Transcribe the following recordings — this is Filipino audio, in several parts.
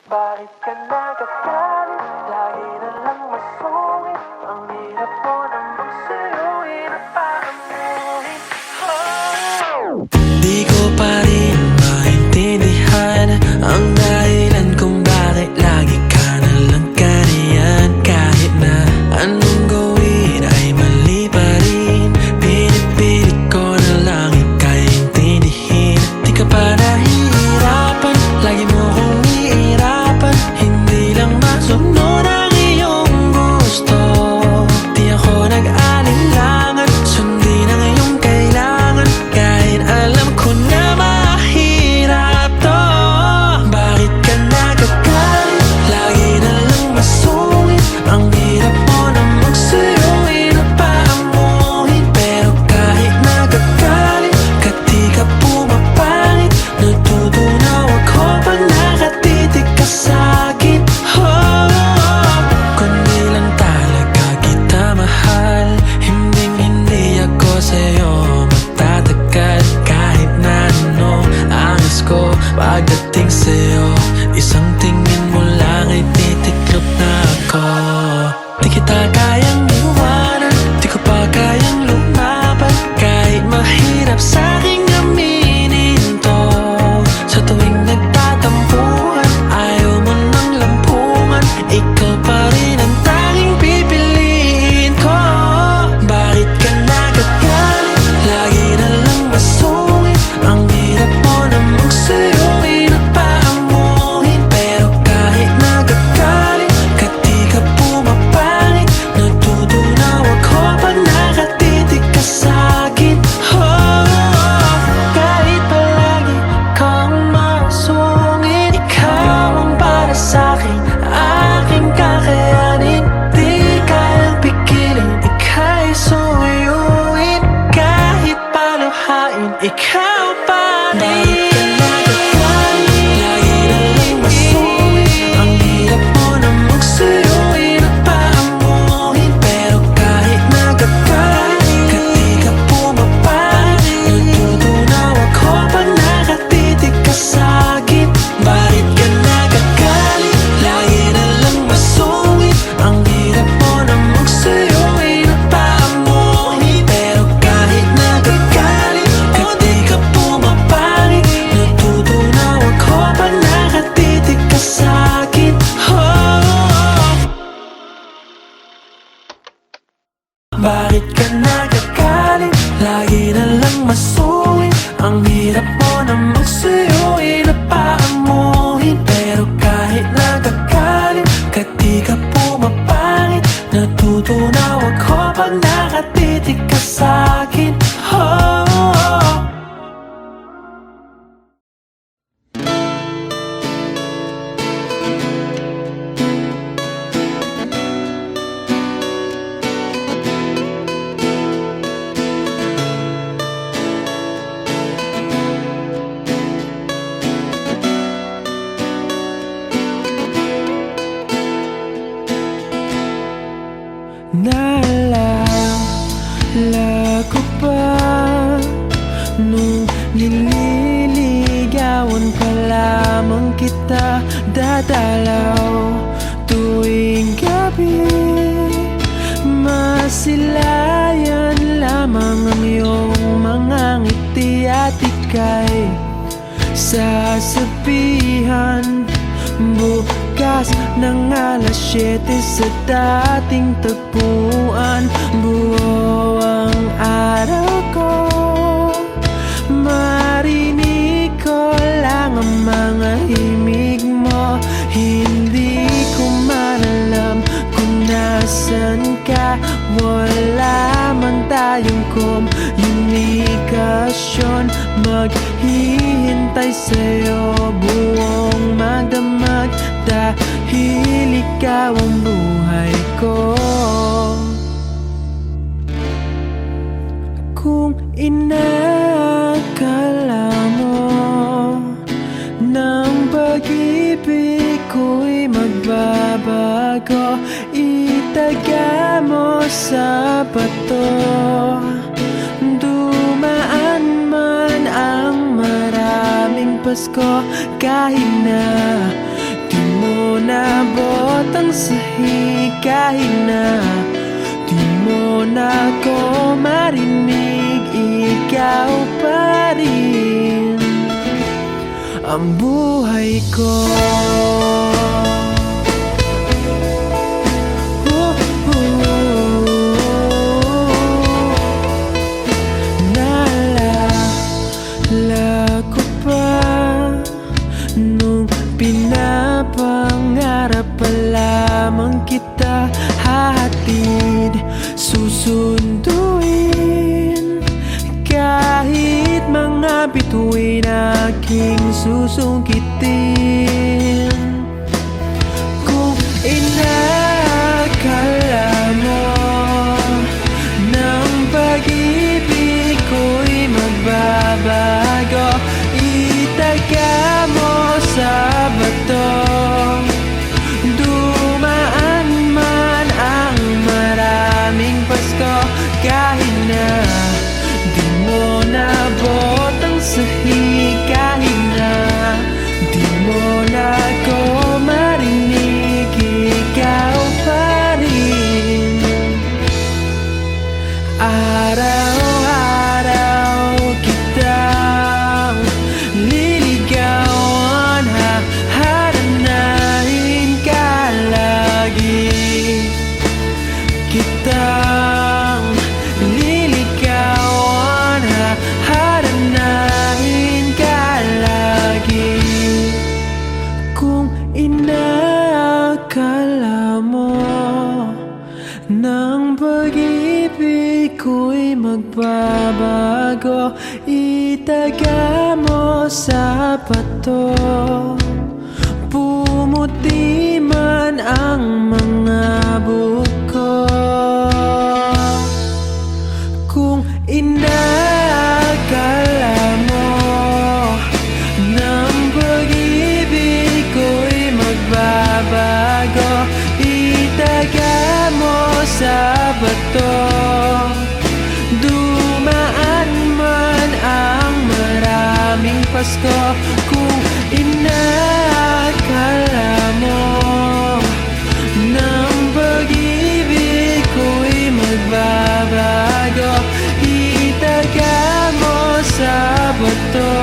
Bakit ka nagagalit? Lagi na lang masungit. Ang hirap mo namang suyuin at paamuhin. Di ko pa rin maintindihan ang dahilan kung bakit lagi ka na lang kaniyan. Kahit na anong gawin ay mali pa rin, pinipilit ko na lang ika'y intindihin. Di ka pa nahihirapan, lagi mo kong iirapan. Hindi lang masunod ang iyong gusto. Di ako nag-alinlangan, sundin ang iyong kailangan. Kahit alam ko na mahirap to. Bakit ka nagagalit? Lagi na lang masungit. Ang hirap mo na magsuyuin at paamuhin. Pero kahit nagagalit ka, di ka pumapangit. Natutunaw ako pag nakatitig ka sa'kin. Kundi lang talaga kita mahal. Hindi ako sa'yo matatagal. Kahit na ano angas ko pagdating sa'yo, isang tingin mo lang ay titiklop na ako. Di kita kayang iwanan, di ko pa kayang lumaban. Kahit mahirap sa'king aminin to. Sa tuwing nagtatampuhan, ayaw mo ng lampungan. Ikaw pa rin ang tanging pipiliin ko. Bakit ka nagagalit? Lagi na lang masungit. Ang hirap mo na magsuyuin at paamuhin. Pero kahit nagagalit ka, di ka pumapangit. Natutunaw ako pag nakatitig ka sa'kin. Kahit palagi kang masungit, ikaw ang para sa'kin, aking kakayanin. Di kayang pigilin, ika'y suyuin. Kahit paluhain, ikaw pa rin. Lagi na lang masungit. Ang hirap mo na magsuyuin at paamuhin. Pero kahit nagagalit ka, di ka pumapangit. Natutunaw ako pag nakatitig ka sa'kin. Bakit ka nagagalit? Lagi na lang masungit. Ang hirap mo na magsuyuin at paamuhin. Pero kahit nagagalit ka, di ka pumapangit. Natutunaw ako pag nakatitig ka sa'kin. Bakit ka nagagalit? Lagi na lang masungit. Ang hirap mo na magsuyuin at paamuhin. Pero kahit nagagalit ka, di ka pumapangit. Natutunaw ako pag nakatitig ka sa'kin. Naalala ko pa nung nililigawan pa lamang kita, dadalaw tuwing gabi. Masilayan lamang ang iyong mga ngiti at ika'y sasabihan bukas ng alas 7 sa dating tagpuan. Buo ang araw ko, marinig ko lang ang mga himig mo. Hindi ko man alam kung nasan ka. Wala man tayong komunikasyon. Maghihintay sa'yo buong magdamag, dahil ikaw ang buhay ko. Kung inakala mo ng pag-ibig ko'y magbabago, itaga mo sa bato. Dumaan man ang maraming Pasko, kahit na di mo nabot ang sahig kahit na di mo na ko marinig, ikaw pa rin ang buhay ko. Naalala ko pa nung pinapangarap pa lamang kita hahatid, susunduin kahit mga bituin aking susungkitin. Kung inakala mo ng pag-ibig ko'y magbabago, itaga mo sa bato. Dumaan man ang maraming Pasko, kahit na di mo nabot ang sahig, kahit na di mo na ko marinig, ikaw pa rin. Araw-araw kitang liligawan, haharanahin ka lagi. Kitang liligawan, haharanahin ka lagi. Kung inaakala mo ng pag-ibig ko'y magbabago, itaga mo sa bato. Pumuti man ang mga buko. Kung inaakala mo ng pag-ibig ko'y magbabago, itaga mo sa bato. Dumaan man ang maraming Pasko. Kung inaakala mo ng pag-ibig ko'y magbabago, itaga mo sa bato.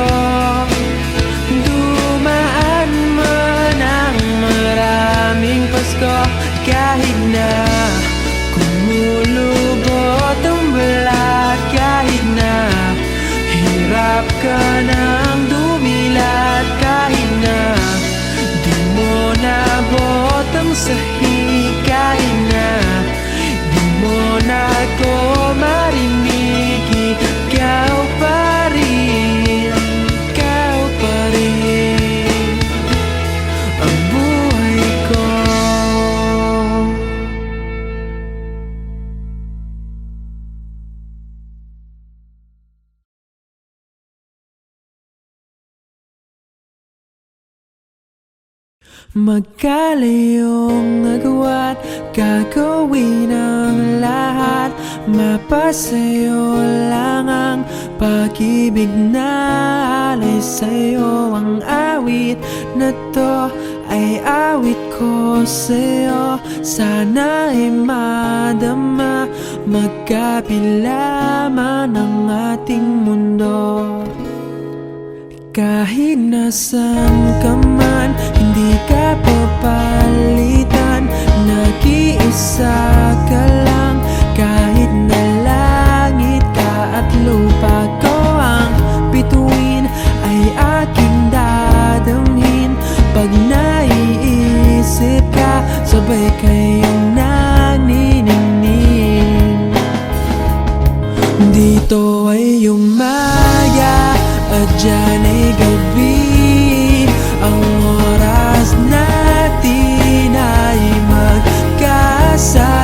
Dumaan man ang maraming Pasko, kahit na kumulubot ang balat, kahit na hirap ka ng dumilat, kahit na di mo nabot ang sahig, kahit na di mo na ko marinig, ikaw pa rin, ikaw pa rin ang buhay ko. Magkalayong agwat, gagawin ang lahat, mapasayo lang ang pag-ibig na alay sa'yo. Ang awit na to ay awit ko sa'yo, sana ay madama magkapila man ang ating mundo. Kahit nasan ka man, hindi ka papalitan, nag-iisa ka lang. Kahit na langit ka at lupa ko ang bituin, ay aking dadamhin. Pag naiisip ka, sabay kayong naniningning. Dito ay umaga at dyan ay gabi, ang oras natin ay magkasama.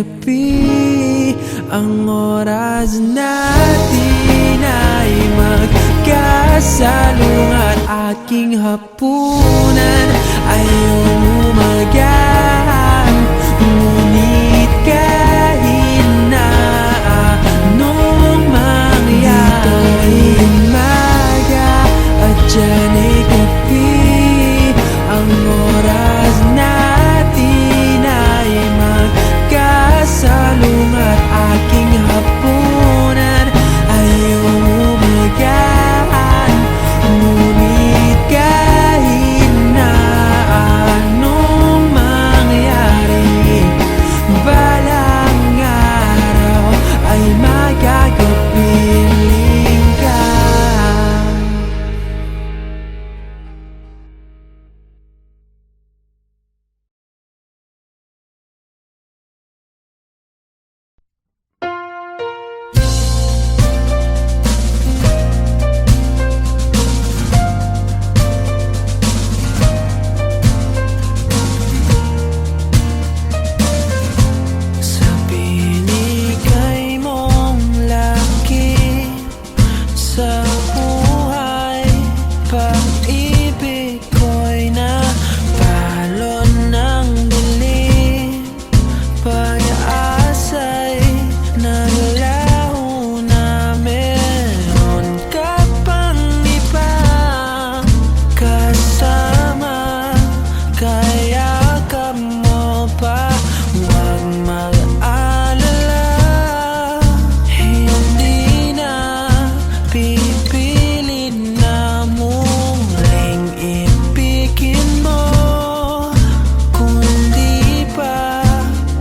gabi, ang oras natin ay magkasalungat. Aking hapunan ay umagahan, ngunit kahit na anong mangyari, umaga at dyan ay gabi, ang oras natin ay magkasalungat. Aking hapunan ay umagahan, ngunit kahit na anong mangyari, balang araw ay magkakapiling ka. Sa binigay mong laki sa buhay, pag-ibig ko'y napalon ng dilim, pag-aasa'y naglaho na. Meron ka pang ibang kasama, kaya ka mo pa, huwag mag-alala. Hindi na pipilit na muling ibigin mo, kundi pa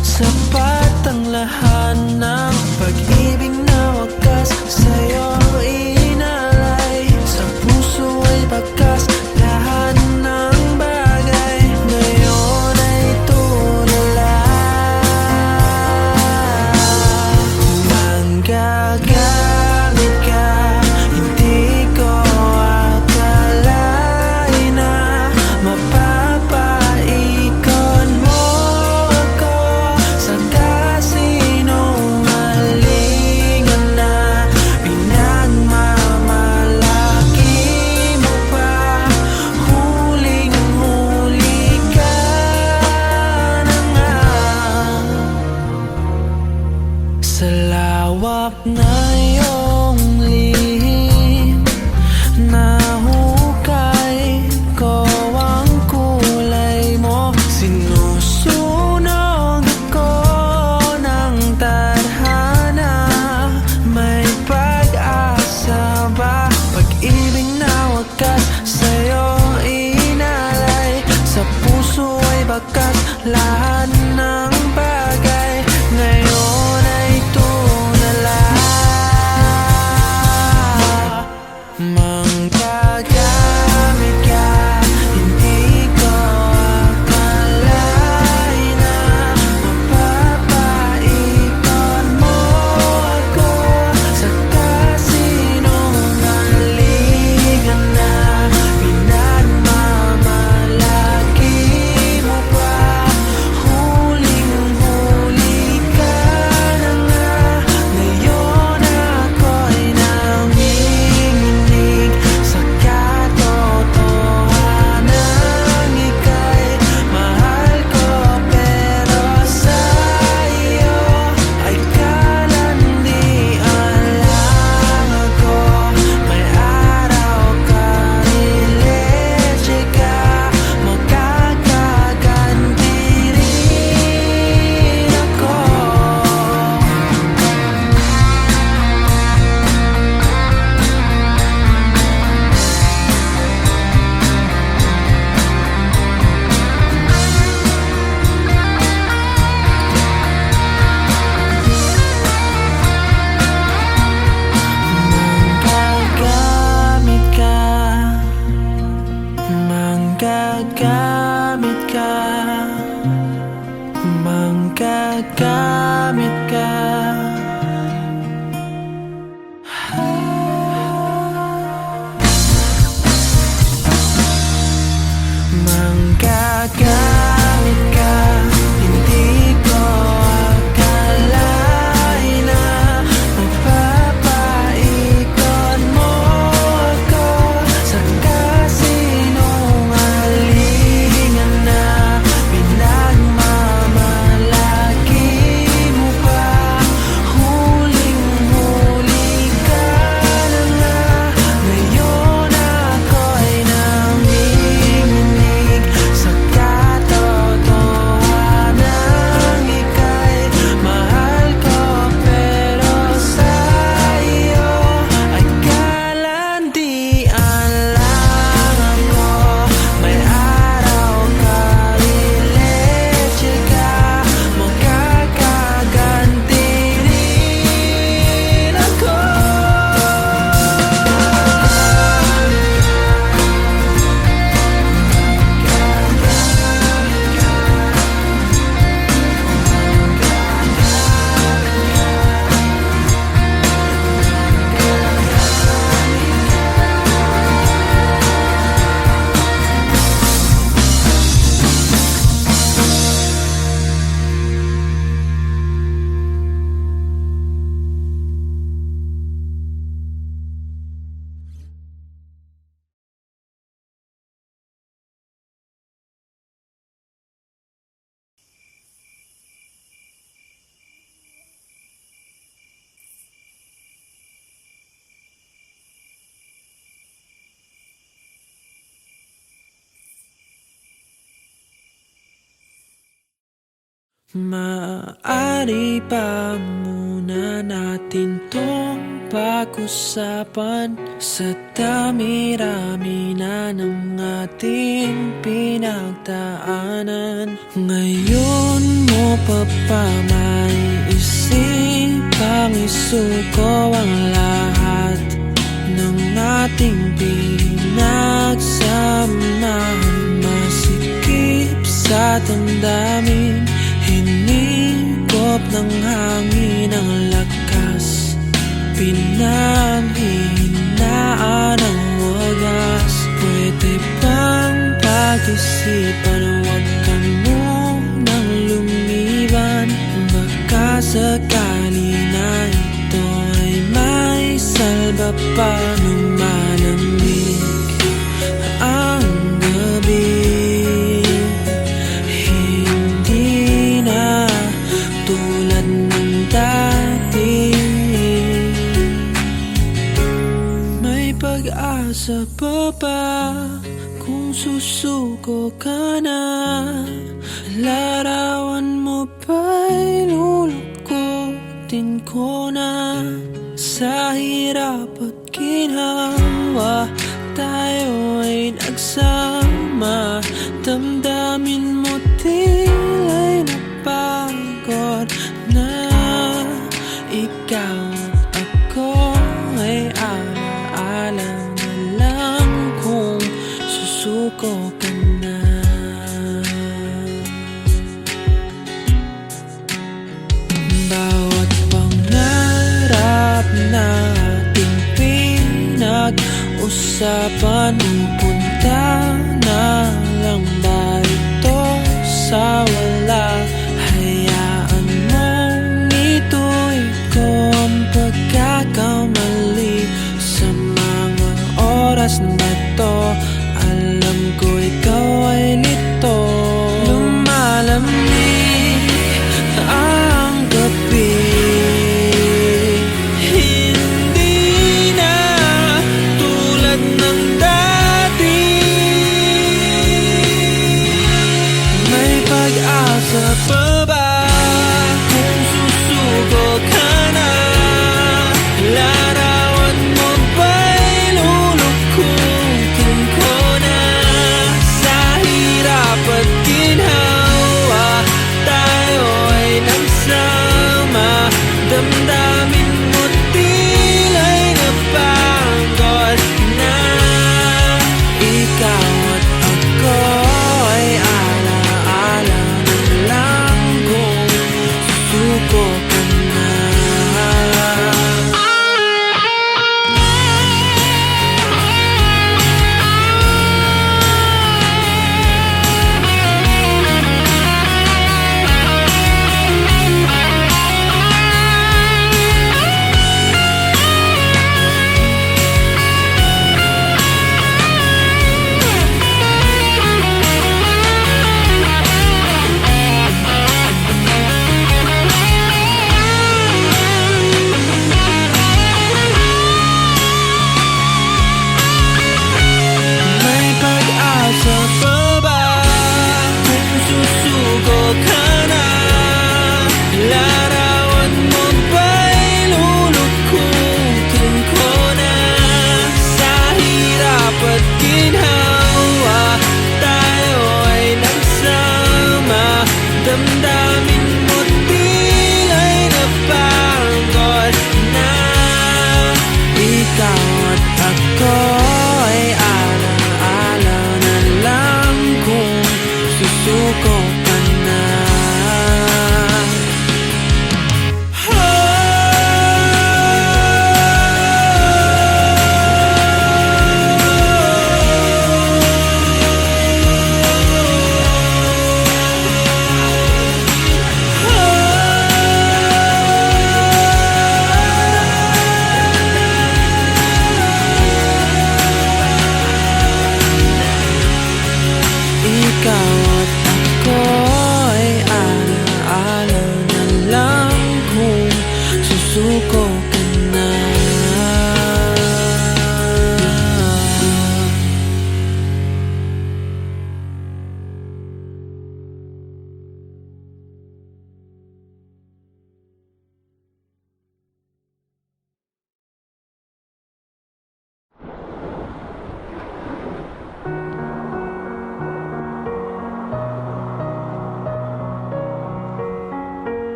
sapat ang lahat ng pag-ibig na wakas sa'yo inalay. Sa puso ay bakas lahat ng bagay, ngayon ay tulala. Manggagamit ka, hindi ko akalain na mapapaikot mo ako sa kasinungalingan na pinagmamalaki mo pa. Huling-huli ka na nga. Sa lawak na iyong lihim, nahukay ko ang kulay mo. Sinusunog ako ng tadhana, may pag-asa ba? Pag-ibig na wakas sa'yo inalay. Sa puso ay bakas lahat ng bagay, ngayon ay tulala. Manggagamit ka, hindi ko akalain na mapapaikot mo ako sa kasinungalingan na pinagmamalaki mo pa. Huling-huli ka na nga, ngayon ako'y nanginginig sa katotohanan. Ika'y mahal ko, pero sa iyo ay kalandian lang ako. May araw ka, nileche ka, magkakaganti rin ako. Manggagamit ka, manggagamit ka, manggagamit ka, hindi ko akalain Maaari pa muna natin tong pag-usapan sa dami-rami na ng ating pinagdaanan. Ngayon mo pa ba maiisipang isuko ang lahat ng ating pinagsamahan? Masikip sa damdamin, hinigop ng hangin ang lakas, pinanghihinaan ang wagas. Pwede bang pag-isipan, huwag ka munang lumiban? Baka sakali na ito ay may salba pa nung malamig ang gabi. Pag-asa pa ba kung susuko ka na? Larawan mo ba'y lulukutin ko na? Sa hirap at ginhawa, tayo ay nagsama. Damdamin mo tila'y napagod na. Ikaw at ako ay alaala na lang kung susuko ka na. Bawat pangarap nating pinag-usapan, punta na lang ba ito sa wala? Hayaan mong ituloy ko ang pagkakamali sa mga oras na to. Alam ko ikaw ay lito. Lumalamig ang gabi, hindi na tulad ng dati.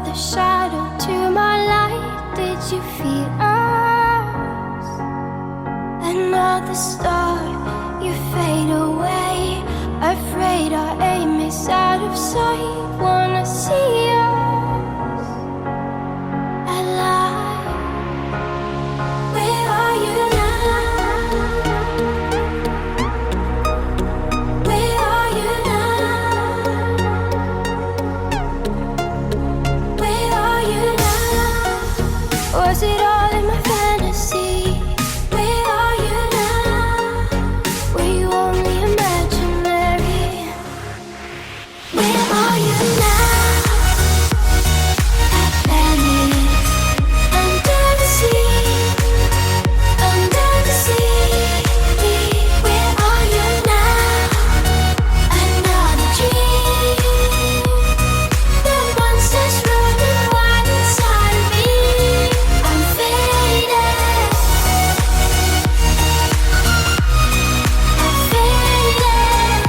another shadow to my light. Did you feel us? Another star, you fade away. Afraid our aim is out of sight. Wanna see us alive. Where are you now? Where are you now? Where are you now? Was it all in my fantasy? Where are you now? Were you only imaginary? Where are you now? Atlantis, under the sea, under the sea. Where are you now? Another dream. The monsters running wild inside of me. I'm faded. I'm faded.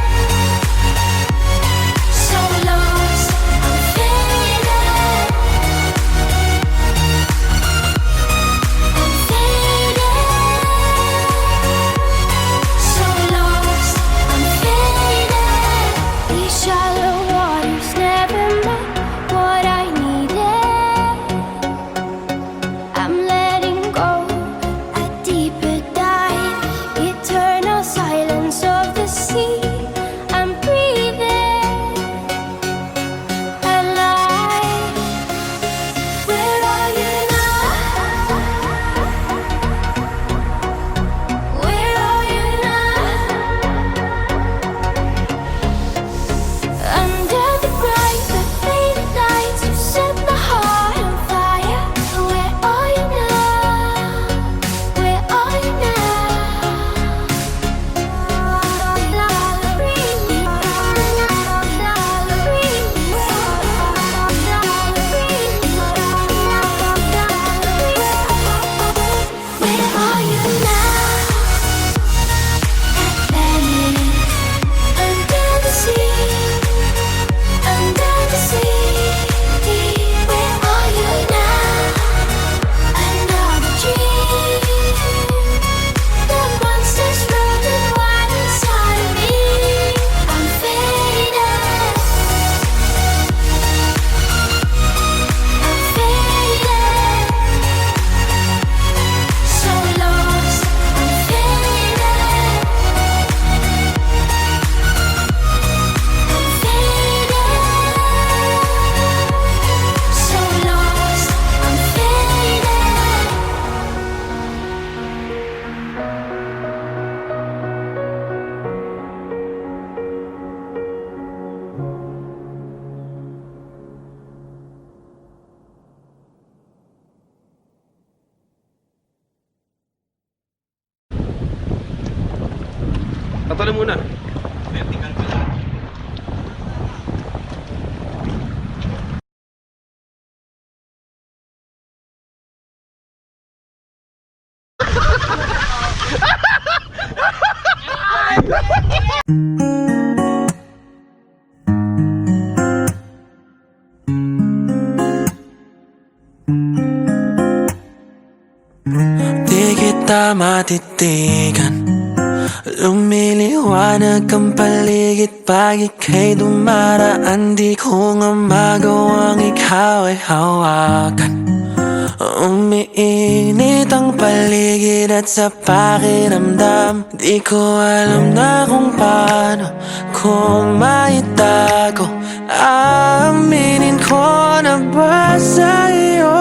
So lost. I'm faded. I'm faded. So lost. I'm faded. These shallow waters never met what I needed. I'm letting go a deeper dive. Eternal silence of the sea. I'm breathing alive. Where are you now? Where are you now? Under the bright but faded lights, you set my heart on fire. Where are you now? Where are you Where are you now? Atlantis, under the sea, under the sea. Where are you now? Another dream. The monsters running wild inside of me. I'm faded. I'm faded. So lost. I'm faded. I'm faded. So lost. I'm faded. Tatalo muna. Di kita matitigan. Lumiliwanag ang paligid pag ika'y dumaraan. Di ko nga magawang ikaw ay hawakan. Umiinit ang paligid at sa pakiramdam di ko alam na kung paano ko maitago. Aaminin ko na ba sa iyo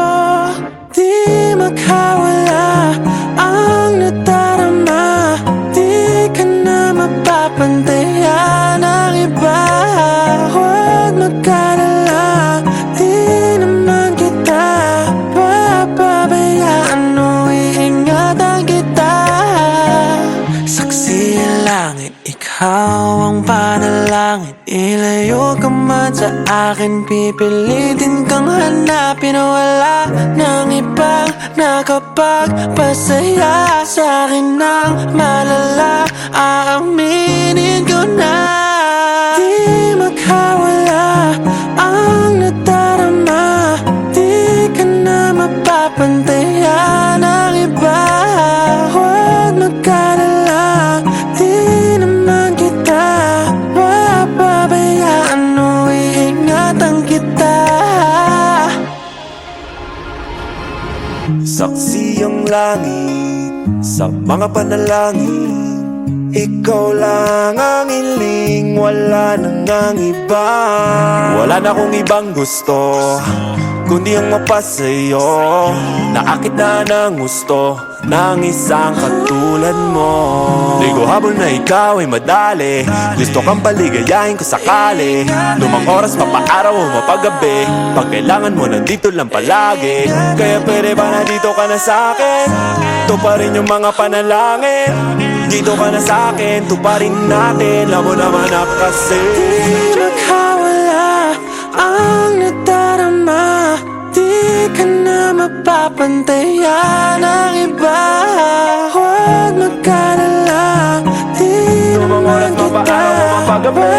di makawala ang nadarama. Di ka na mapapantayan ng iba. Huwag mag-alala, di naman kita papabayaan o iingatan kita. Saksi ang langit, ikaw ang panalangin. Ilayo ka man sa akin, pipilitin kang hanapin. Wala nang ibang nakapagpasaya sa akin ng malala. Aaminin ko na di makawala ang nadarama. sa mga panalangin. Ikaw lang ang hiling, wala nang ang iba. Wala na akong ibang gusto, kundi ang mapasa'yo. Naakit na ng gusto ng isang katulad mo. Di ko habol na ikaw ay madali, gusto kang paligayahin ko sakali. Lumang oras, mapaaraw o mapagabi, pag kailangan mo nandito lang palagi. Kaya pwede ba nandito ka na sa'kin? Ito pa rin yung mga panalangin. Dito ka na sa'kin, tuparin natin. Alam mo naman na kasi Di makawala ang nadarama, di ka na mapapantayan ng iba. Huwag magkalala, di lumang oras, naman kita mapaaraw o mapagabi,